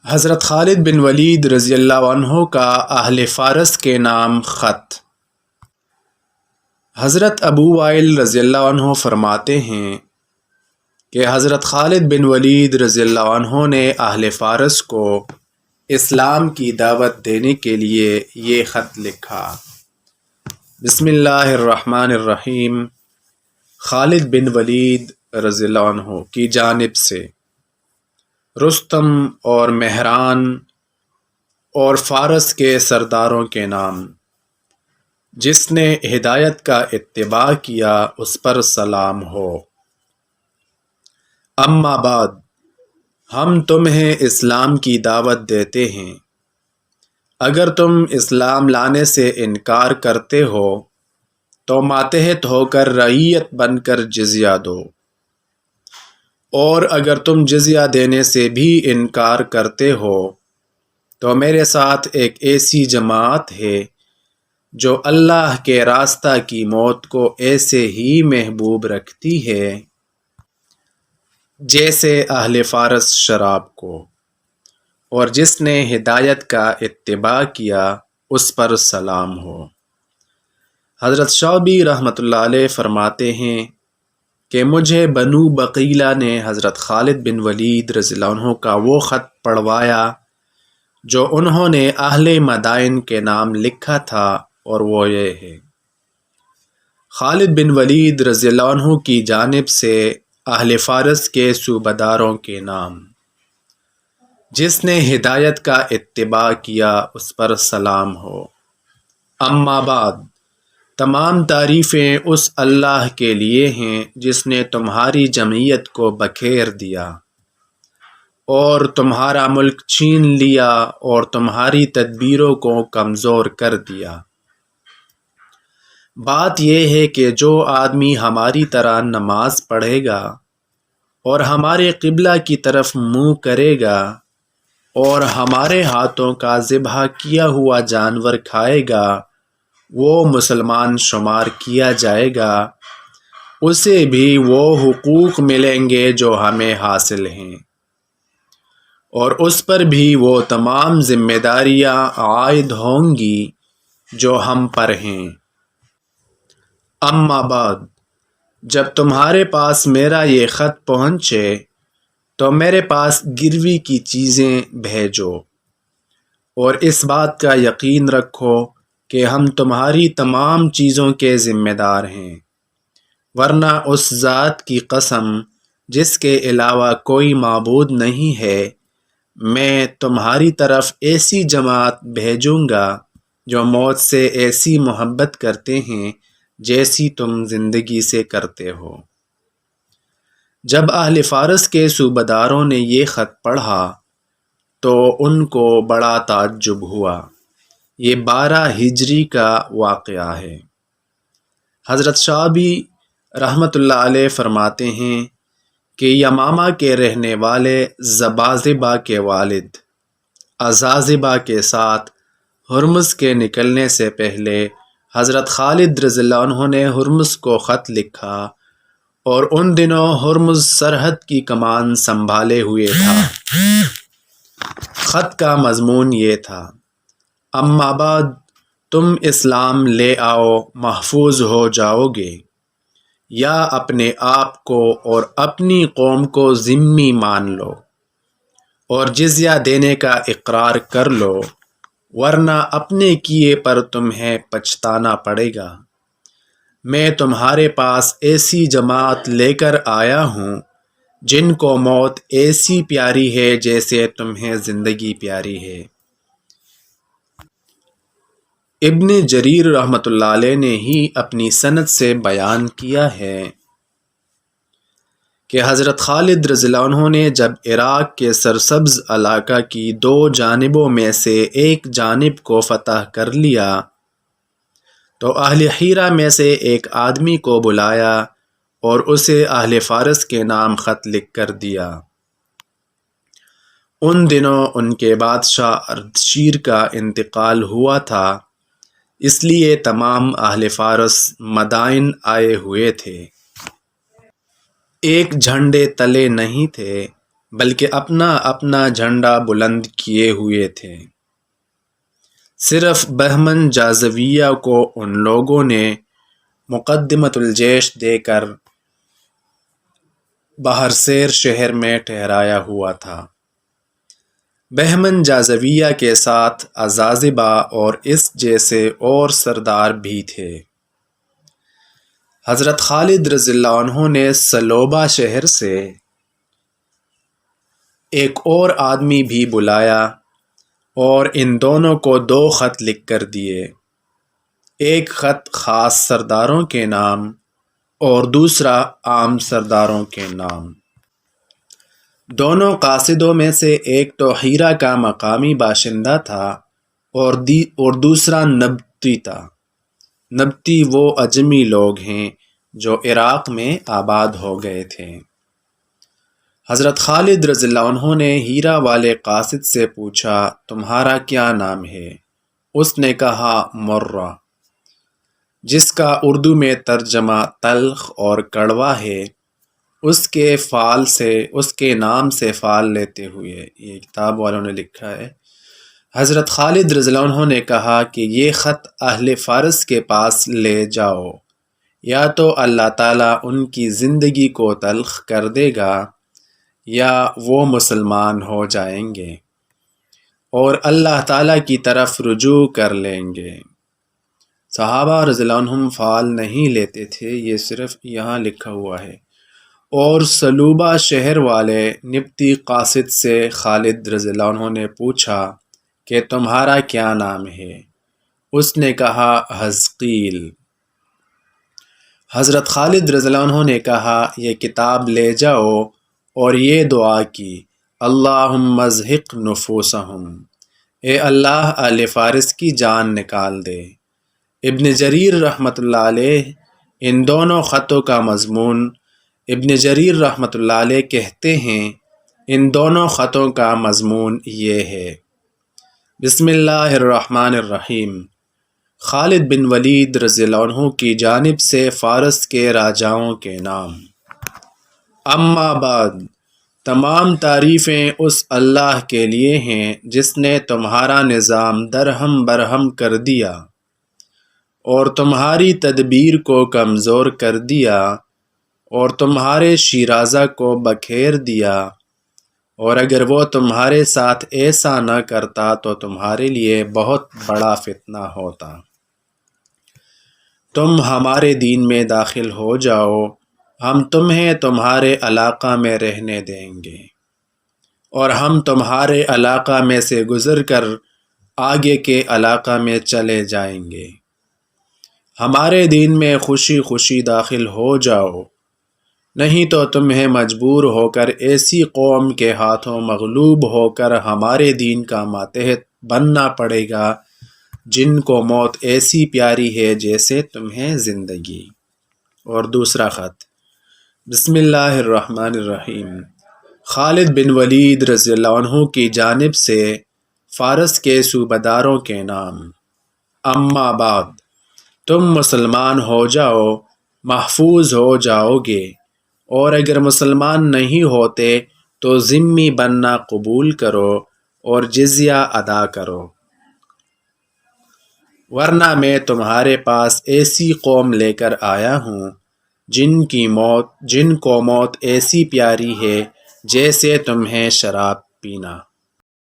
حضرت خالد بن ولید رضی اللہ عنہ کا اہل فارس کے نام خط۔ حضرت ابو وائل رضی اللہ عنہ فرماتے ہیں کہ حضرت خالد بن ولید رضی اللہ عنہ نے اہل فارس کو اسلام کی دعوت دینے کے لیے یہ خط لکھا۔ بسم اللہ الرحمن الرحیم، خالد بن ولید رضی اللہ عنہ کی جانب سے رستم اور مہران اور فارس کے سرداروں کے نام، جس نے ہدایت کا اتباع کیا اس پر سلام ہو۔ اما بعد، ہم تمہیں اسلام کی دعوت دیتے ہیں۔ اگر تم اسلام لانے سے انکار کرتے ہو تو ماتحت ہو کر رعیت بن کر جزیہ دو، اور اگر تم جزیہ دینے سے بھی انکار کرتے ہو تو میرے ساتھ ایک ایسی جماعت ہے جو اللہ کے راستہ کی موت کو ایسے ہی محبوب رکھتی ہے جیسے اہل فارس شراب کو، اور جس نے ہدایت کا اتباع کیا اس پر سلام ہو۔ حضرت شعبی رحمۃ اللہ علیہ فرماتے ہیں کہ مجھے بنو بقیلہ نے حضرت خالد بن ولید رضی اللہ عنہ کا وہ خط پڑھوایا جو انہوں نے اہل مدائن کے نام لکھا تھا، اور وہ یہ ہے: خالد بن ولید رضی اللہ عنہ کی جانب سے اہل فارس کے صوبیداروں کے نام، جس نے ہدایت کا اتباع کیا اس پر سلام ہو۔ اما بعد، تمام تعریفیں اس اللہ کے لیے ہیں جس نے تمہاری جمعیت کو بکھیر دیا اور تمہارا ملک چھین لیا اور تمہاری تدبیروں کو کمزور کر دیا۔ بات یہ ہے کہ جو آدمی ہماری طرح نماز پڑھے گا اور ہمارے قبلہ کی طرف منہ کرے گا اور ہمارے ہاتھوں کا ذبح کیا ہوا جانور کھائے گا، وہ مسلمان شمار کیا جائے گا، اسے بھی وہ حقوق ملیں گے جو ہمیں حاصل ہیں، اور اس پر بھی وہ تمام ذمہ داریاں عائد ہوں گی جو ہم پر ہیں۔ اما بعد، جب تمہارے پاس میرا یہ خط پہنچے تو میرے پاس گروی کی چیزیں بھیجو، اور اس بات کا یقین رکھو کہ ہم تمہاری تمام چیزوں کے ذمہ دار ہیں، ورنہ اس ذات کی قسم جس کے علاوہ کوئی معبود نہیں ہے، میں تمہاری طرف ایسی جماعت بھیجوں گا جو موت سے ایسی محبت کرتے ہیں جیسی تم زندگی سے کرتے ہو۔ جب اہل فارس کے صوبیداروں نے یہ خط پڑھا تو ان کو بڑا تعجب ہوا۔ یہ 12 ہجری کا واقعہ ہے۔ حضرت شعبی رحمۃ اللہ علیہ فرماتے ہیں کہ یمامہ کے رہنے والے زبازبہ کے والد ازازبہ کے ساتھ ہرمز کے نکلنے سے پہلے حضرت خالد رضی اللہ عنہ نے ہرمز کو خط لکھا، اور ان دنوں ہرمز سرحد کی کمان سنبھالے ہوئے تھا۔ خط کا مضمون یہ تھا: اما بعد، تم اسلام لے آؤ، محفوظ ہو جاؤ گے، یا اپنے آپ کو اور اپنی قوم کو ذمہ مان لو اور جزیہ دینے کا اقرار کر لو، ورنہ اپنے کیے پر تمہیں پچھتانا پڑے گا۔ میں تمہارے پاس ایسی جماعت لے کر آیا ہوں جن کو موت ایسی پیاری ہے جیسے تمہیں زندگی پیاری ہے۔ ابن جریر رحمۃ اللہ علیہ نے ہی اپنی سند سے بیان کیا ہے کہ حضرت خالد رضی اللہ عنہ نے جب عراق کے سرسبز علاقہ کی 2 جانبوں میں سے ایک جانب کو فتح کر لیا تو اہل حیرہ میں سے ایک آدمی کو بلایا اور اسے اہل فارس کے نام خط لکھ کر دیا۔ ان دنوں ان کے بادشاہ اردشیر کا انتقال ہوا تھا، اس لیے تمام اہل فارس مدائن آئے ہوئے تھے۔ ایک جھنڈے تلے نہیں تھے بلکہ اپنا اپنا جھنڈا بلند کیے ہوئے تھے۔ صرف بہمن جازویہ کو ان لوگوں نے مقدمۃ الجیش دے کر بہرسیر شہر میں ٹھہرایا ہوا تھا۔ بہمن جازویہ کے ساتھ عزازبہ اور اس جیسے اور سردار بھی تھے۔ حضرت خالد رضی اللہ عنہ نے سلوبہ شہر سے ایک اور آدمی بھی بلایا اور ان دونوں کو 2 خط لکھ کر دیے، ایک خط خاص سرداروں کے نام اور دوسرا عام سرداروں کے نام۔ دونوں قاصدوں میں سے ایک تو ہیرا کا مقامی باشندہ تھا اور دوسرا نبطی تھا۔ نبطی وہ اجمی لوگ ہیں جو عراق میں آباد ہو گئے تھے۔ حضرت خالد رضی اللہ عنہ نے ہیرا والے قاصد سے پوچھا، تمہارا کیا نام ہے؟ اس نے کہا مرہ، جس کا اردو میں ترجمہ تلخ اور کڑوا ہے۔ اس کے نام سے فال لیتے ہوئے یہ کتاب والوں نے لکھا ہے۔ حضرت خالد رضی اللہ عنہ نے کہا کہ یہ خط اہل فارس کے پاس لے جاؤ، یا تو اللہ تعالیٰ ان کی زندگی کو تلخ کر دے گا یا وہ مسلمان ہو جائیں گے اور اللہ تعالیٰ کی طرف رجوع کر لیں گے۔ صحابہ رضی اللہ عنہم فال نہیں لیتے تھے، یہ صرف یہاں لکھا ہوا ہے۔ اور سلوبہ شہر والے نبطی قاصد سے خالد رضی اللہ عنہ نے پوچھا کہ تمہارا کیا نام ہے؟ اس نے کہا حزقیل۔ حضرت خالد رضی اللہ عنہ نے کہا یہ کتاب لے جاؤ اور یہ دعا کی، اللہم ازہق نفوسہم، اے اللہ اہل فارس کی جان نکال دے۔ ابن جریر رحمۃ اللہ علیہ ان دونوں خطوں کا مضمون، ابن جریر رحمۃ اللہ علیہ کہتے ہیں ان دونوں خطوں کا مضمون یہ ہے: بسم اللہ الرحمن الرحیم، خالد بن ولید رضی اللہ عنہ کی جانب سے فارس کے راجاؤں کے نام۔ اما بعد، تمام تعریفیں اس اللہ کے لیے ہیں جس نے تمہارا نظام درہم برہم کر دیا اور تمہاری تدبیر کو کمزور کر دیا اور تمہارے شیرازہ کو بکھیر دیا، اور اگر وہ تمہارے ساتھ ایسا نہ کرتا تو تمہارے لیے بہت بڑا فتنہ ہوتا۔ تم ہمارے دین میں داخل ہو جاؤ، ہم تمہیں تمہارے علاقہ میں رہنے دیں گے اور ہم تمہارے علاقہ میں سے گزر کر آگے کے علاقہ میں چلے جائیں گے۔ ہمارے دین میں خوشی خوشی داخل ہو جاؤ، نہیں تو تمہیں مجبور ہو کر ایسی قوم کے ہاتھوں مغلوب ہو کر ہمارے دین کا ماتحت بننا پڑے گا جن کو موت ایسی پیاری ہے جیسے تمہیں زندگی۔ اور دوسرا خط: بسم اللہ الرحمن الرحیم، خالد بن ولید رضی اللہ عنہ کی جانب سے فارس کے صوبیداروں کے نام۔ اما بعد، تم مسلمان ہو جاؤ، محفوظ ہو جاؤ گے، اور اگر مسلمان نہیں ہوتے تو ذمہ بننا قبول کرو اور جزیہ ادا کرو، ورنہ میں تمہارے پاس ایسی قوم لے کر آیا ہوں جن کو موت ایسی پیاری ہے جیسے تمہیں شراب پینا۔